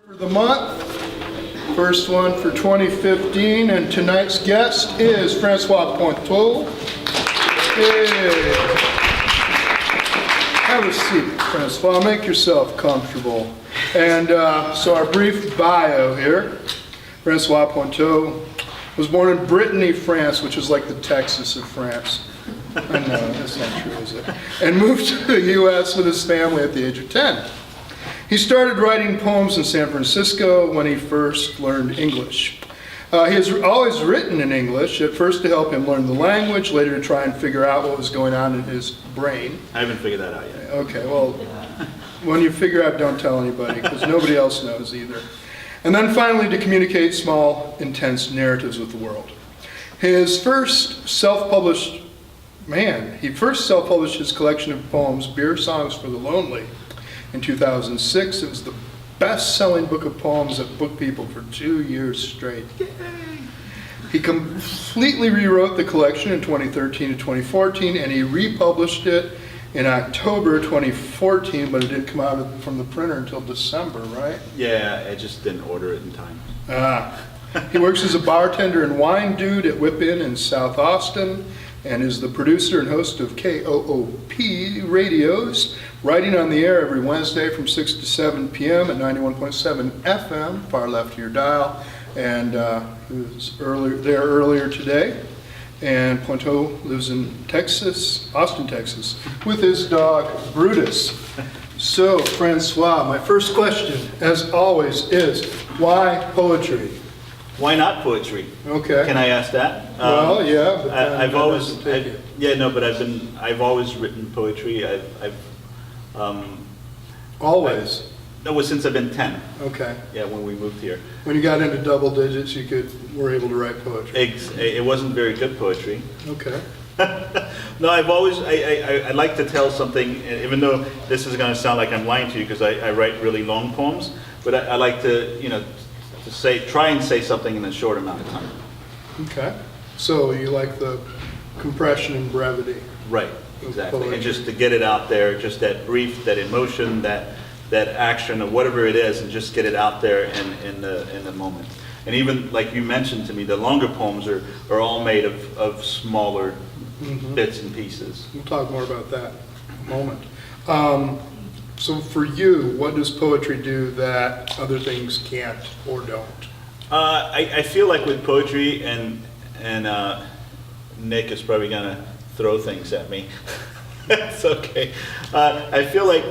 For the month, first one for 2015, and tonight's guest is François Pointeau. Hey. Have a seat, François. Make yourself comfortable. And so our brief bio here. François Pointeau was born in Brittany, France, which is like the Texas of France. I know, that's not true, is it? And moved to the U.S. with his family at the age of 10. He started writing poems in San Francisco when he first learned English. He has always written in English, at first to help him learn the language, later to try and figure out what was going on in his brain. I haven't figured that out yet. Okay, well, when you figure out, don't tell anybody, because nobody else knows either. And then finally to communicate small, intense narratives with the world. His first self-published his collection of poems, Beer Songs for the Lonely, in 2006. It was the best-selling book of poems at Book People for 2 years straight. Yay. He completely rewrote the collection in 2013 to 2014, and he republished it in October 2014, but it didn't come out from the printer until December, right? Yeah, I just didn't order it in time. He works as a bartender and wine dude at Whip Inn in South Austin, and is the producer and host of KOOP Radios, writing on the air every Wednesday from 6 to 7 p.m. at 91.7 FM, far left of your dial. And he was there earlier today. And Pointeau lives in Texas, Austin, Texas, with his dog, Brutus. So, François, my first question, as always, is why poetry? Why not poetry? Okay. Can I ask that? Well, yeah, but I've always written poetry. Always? That was since I've been 10. Okay. Yeah, when we moved here. When you got into double digits, you were able to write poetry. It wasn't very good poetry. Okay. No, I like to tell something, even though this is going to sound like I'm lying to you because I write really long poems, but I like to, try and say something in a short amount of time. Okay. So you like the compression and brevity. Right, exactly. And just to get it out there, just that brief, that emotion, that action, or whatever it is, and just get it out there in the moment. And even like you mentioned to me, the longer poems are all made of smaller bits and pieces. We'll talk more about that in a moment. So for you, what does poetry do that other things can't or don't? I feel like with poetry, and Nick is probably going to throw things at me. It's okay. I feel like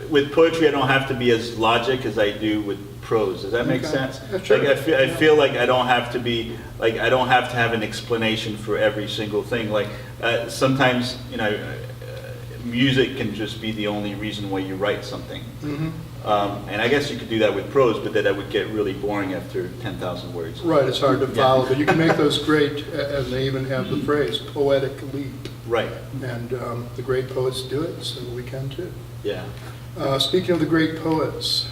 with poetry, I don't have to be as logic as I do with prose. Does that make sense? Sure. Like I feel like I don't have to be I don't have to have an explanation for every single thing. Like sometimes music can just be the only reason why you write something. And I guess you could do that with prose, but that would get really boring after 10,000 words. Right, it's hard to follow, but you can make those great, and they even have the phrase, poetic leap. Right. And the great poets do it, so we can too. Yeah. Speaking of the great poets,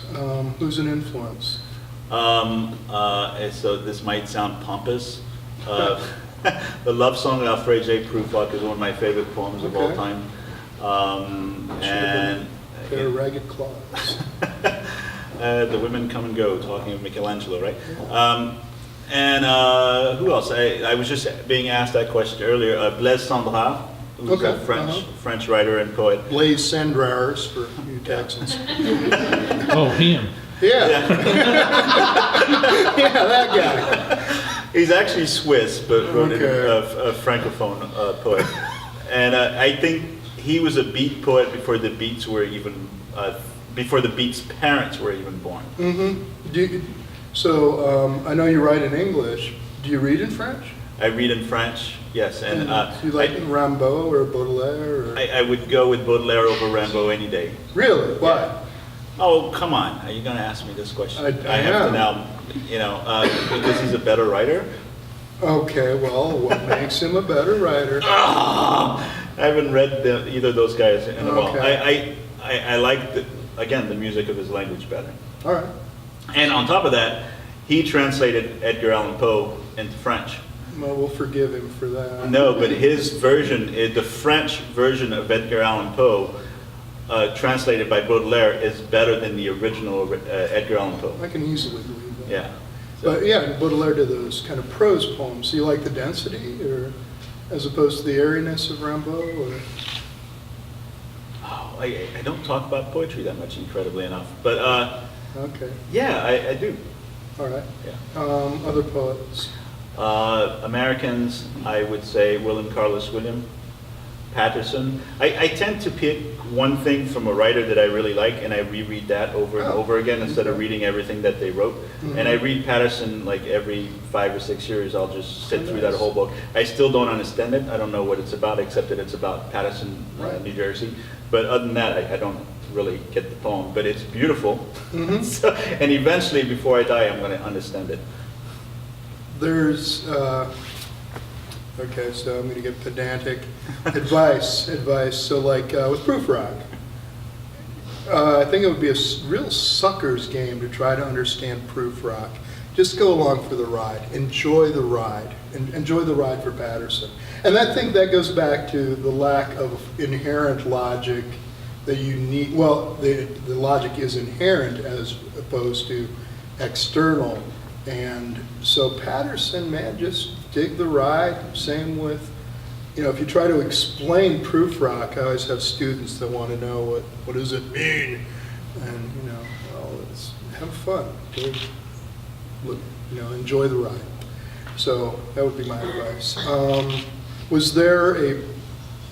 who's an influence? So this might sound pompous. The love song of Alfred J. Prufrock is one of my favorite poems of all time. And their ragged claws. The women come and go, talking of Michelangelo, right? And who else? I was just being asked that question earlier. Blaise Cendrars, who's a French writer and poet. Blaise Cendrars for you Texans. Oh, him. Yeah. Yeah, that guy. He's actually Swiss, but wrote a francophone poet. And I think he was a beat poet before the Beats were even, before the Beats' parents were even born. So I know you write in English. Do you read in French? I read in French, yes. And do you like Rimbaud or Baudelaire? Or? I would go with Baudelaire over Rimbaud any day. Really? Why? Yeah. Oh, come on. Are you going to ask me this question? I have am. to now, because he's a better writer. Okay, well, what makes him a better writer? I haven't read either of those guys in a while. I like, the music of his language better. All right. And on top of that, he translated Edgar Allan Poe into French. Well, we'll forgive him for that. No, but his version, the French version of Edgar Allan Poe, translated by Baudelaire is better than the original Edgar Allan Poe. I can easily believe that. Yeah. So- But yeah, Baudelaire did those kind of prose poems. Do you like the density, or as opposed to the airiness of Rimbaud? Or? Oh, I don't talk about poetry that much, incredibly enough. But Okay, yeah, I do. all right. Yeah. Other poets. Americans, I would say William Carlos William, Patterson. I tend to pick one thing from a writer that I really like, and I reread that over and Oh, over again instead of okay. reading everything that they wrote. Mhm. And I read Patterson like every 5 or 6 years. I'll just sit Oh, through that nice. whole book. I still don't understand it. I don't know what it's about, except that it's about Patterson, Right. New Jersey. But other than that, I don't really get the poem. But it's beautiful. Mhm. So, and eventually, before I die, I'm going to understand it. There's, okay, so I'm going to get pedantic. Advice. So like with proof rock, I think it would be a real sucker's game to try to understand proof rock. Just go along for the ride. Enjoy the ride. Enjoy the ride for Patterson. And I think that goes back to the lack of inherent logic that you need. Well, the logic is inherent as opposed to external. And so Patterson, man, just dig the ride. Same with, if you try to explain proof rock, I always have students that want to know what does it mean? And, well, it's have fun. Enjoy the ride. So that would be my advice.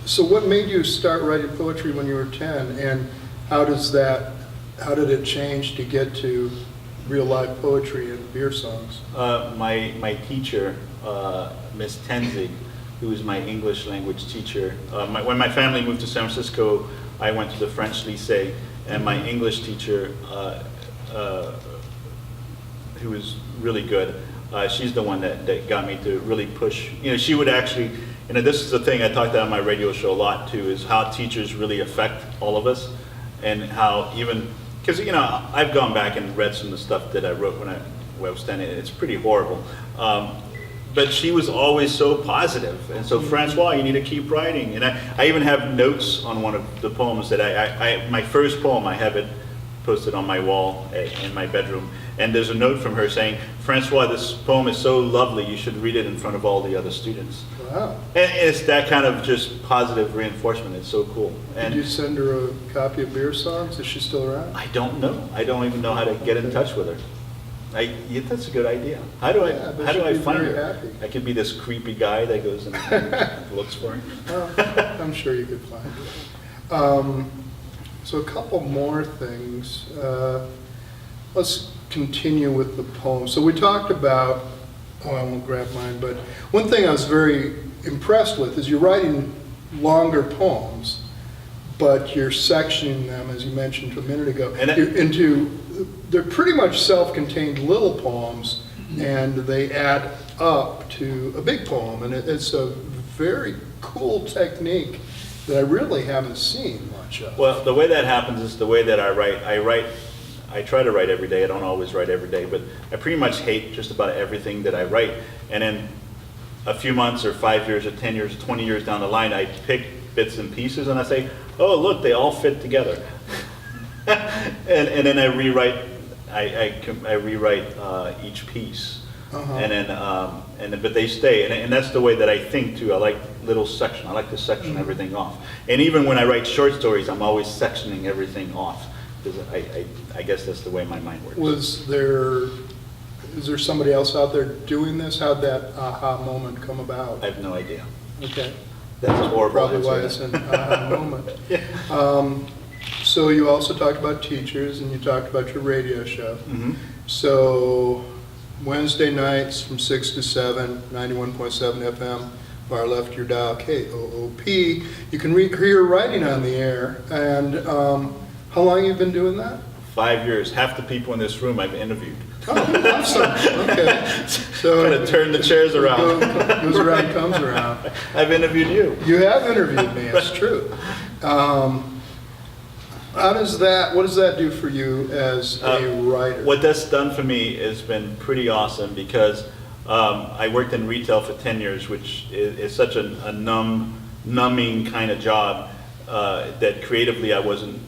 So what made you start writing poetry when you were 10? And how did it change to get to real live poetry and beer songs? My teacher, Miss Tenzig, who was my English language teacher. When my family moved to San Francisco, I went to the French lycée, and my English teacher, who was really good, she's the one that got me to really push. She would actually, this is the thing I talked about on my radio show a lot too, is how teachers really affect all of us, and how even, because I've gone back and read some of the stuff that I wrote when I was 10, and it's pretty horrible. But she was always so positive, and so Francois, you need to keep writing. And I even have notes on one of the poems that my first poem, I have it posted on my wall in my bedroom, and there's a note from her saying, Francois, this poem is so lovely, you should read it in front of all the other students. Wow. And it's that kind of just positive reinforcement. It's so cool. Did you send her a copy of Beer Songs? Is she still around? I don't know. I don't even know how to get in touch with her. Yeah, that's a good idea. How do I find her? Happy. I could be this creepy guy that goes and looks for her. Well, I'm sure you could find it. So a couple more things. Let's continue with the poem. So we talked about, I won't grab mine, but one thing I was very impressed with is you're writing longer poems, but you're sectioning them, as you mentioned a minute ago, they're pretty much self-contained little poems, and they add up to a big poem, and it's a very cool technique that I really haven't seen much of. Well, the way that happens is the way that I write. I try to write every day. I don't always write every day, but I pretty much hate just about everything that I write. And then a few months or 5 years or 10 years or 20 years down the line, I pick bits and pieces and I say, oh, look, they all fit together. and then I rewrite. I rewrite each piece, but they stay, and that's the way that I think too. I like little section. I like to section everything off. And even when I write short stories, I'm always sectioning everything off, because I guess that's the way my mind works. Is there somebody else out there doing this? How'd that aha moment come about? I have no idea. Okay. That's a horrible Probably answer. why it's an aha moment. Yeah. So you also talked about teachers, and you talked about your radio show. Mm-hmm. So Wednesday nights from 6 to 7, 91.7 FM, far left your dial, KOOP. You can hear writing on the air. And how long have you been doing that? 5 years. Half the people in this room I've interviewed. Oh, awesome. Okay. So Trying to turn the chairs around. Goes around, comes around. I've interviewed you. You have interviewed me, it's true. What does that do for you as a writer? What that's done for me has been pretty awesome, because I worked in retail for 10 years, which is such a numbing kind of job that creatively I wasn't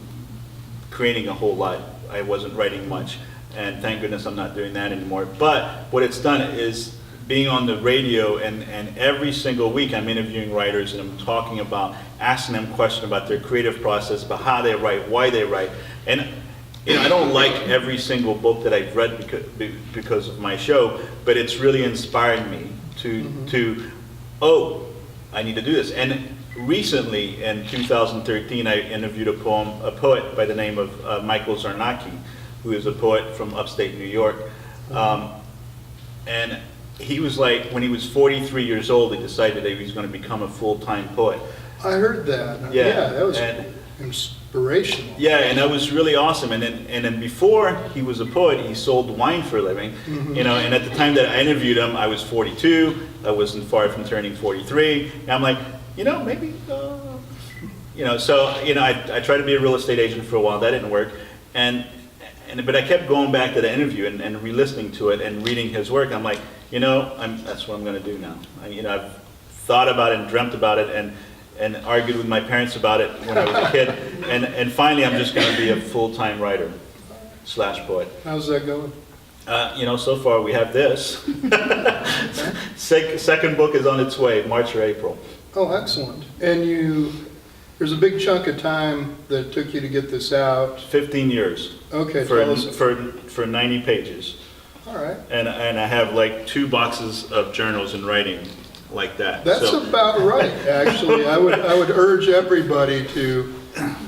creating a whole lot. I wasn't writing much, and thank goodness I'm not doing that anymore. But what it's done is being on the radio, and every single week I'm interviewing writers, and I'm talking about, asking them questions about their creative process, about how they write, why they write. And you know, I don't like every single book that I've read because of my show, but it's really inspired me to oh, I need to do this. And recently, in 2013, I interviewed a poet by the name of Michael Zarnacki, who is a poet from upstate New York. And he was like, when he was 43 years old, he decided that he was going to become a full-time poet. I heard that. Yeah, that was inspirational. Yeah, and that was really awesome. And then before he was a poet, he sold wine for a living. You know, and at the time that I interviewed him, I was 42. I wasn't far from turning 43. And I'm like, you know, maybe, you know, so, you know, I tried to be a real estate agent for a while. That didn't work. But I kept going back to the interview and re-listening to it and reading his work. I'm like, you know, that's what I'm going to do now. You know, I've thought about it and dreamt about it and argued with my parents about it when I was a kid. And finally, I'm just going to be a full-time writer / poet. How's that going? You know, so far we have this. Second book is on its way, March or April. Oh, excellent. And there's a big chunk of time that it took you to get this out. 15 years. Okay, for, tell us. for 90 pages. All right. And I have like 2 boxes of journals and writing like that. That's about right, actually. I would urge everybody to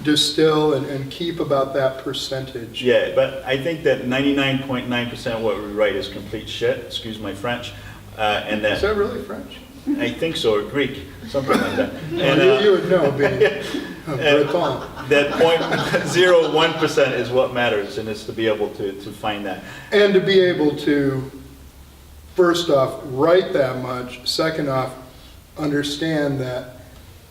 distill and keep about that percentage. Yeah, but I think that 99.9% of what we write is complete shit, excuse my French. And Is that really French? I think so, or Greek, something like that. And, you would know, being Breton. That 0.01% is what matters, and it's to be able to find that. And to be able to, first off, write that much. Second off, understand that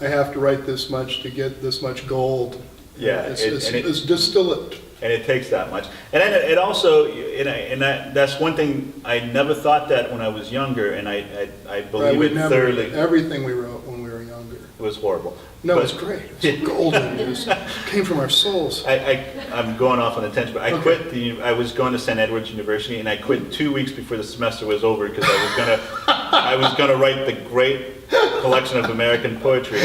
I have to write this much to get this much gold. Yeah, it's distill it. And it takes that much. And then it also, that's one thing, I never thought that when I was younger, and I believe it thoroughly. Everything we wrote when we were younger. It was horrible. No, it was great. It was golden. It came from our souls. I'm going off on a tangent, but I quit I was going to St. Edward's University, and I quit 2 weeks before the semester was over because I was gonna write the great collection of American poetry.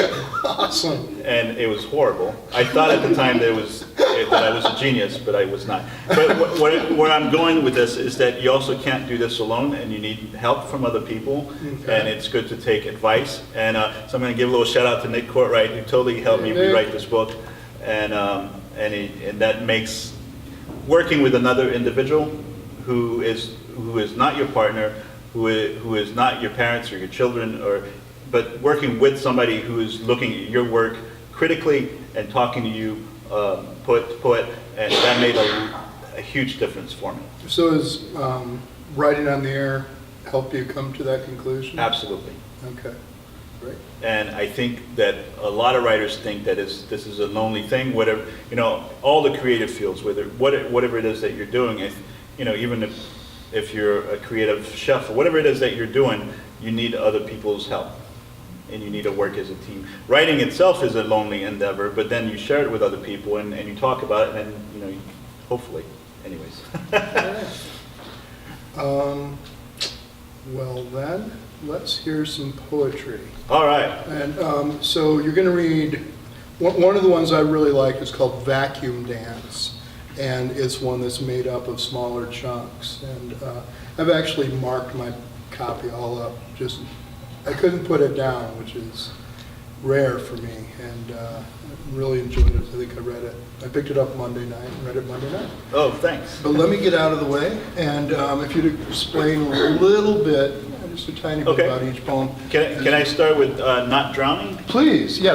Awesome. And it was horrible. I thought at the time that I was a genius, but I was not. But where I'm going with this is that you also can't do this alone, and you need help from other people, and it's good to take advice. And so I'm going to give a little shout out to Nick Courtwright, who totally helped me rewrite this book, and that makes working with another individual who is not your partner, who is not your parents or your children, but working with somebody who is looking at your work critically and talking to you poet to poet, and that made a huge difference for me. So is writing on the air help you come to that conclusion? Absolutely. Okay, great. And I think that a lot of writers think that this is a lonely thing, whatever, you know, all the creative fields, whatever it is that you're doing, even if you're a creative chef or whatever it is that you're doing, you need other people's help. And you need to work as a team. Writing itself is a lonely endeavor, but then you share it with other people and you talk about it, and hopefully, anyways. Well then, let's hear some poetry. All right. And so you're going to read, one of the ones I really like is called Vacuum Dance, and it's one that's made up of smaller chunks. And I've actually marked my copy all up, I couldn't put it down, which is rare for me, and I really enjoyed it. I think I read it. I picked it up Monday night and read it Monday night. Oh, thanks. But let me get out of the way, and if you'd explain a little bit, just a tiny bit about each poem. Can I start with Not Drowning? Please, yeah.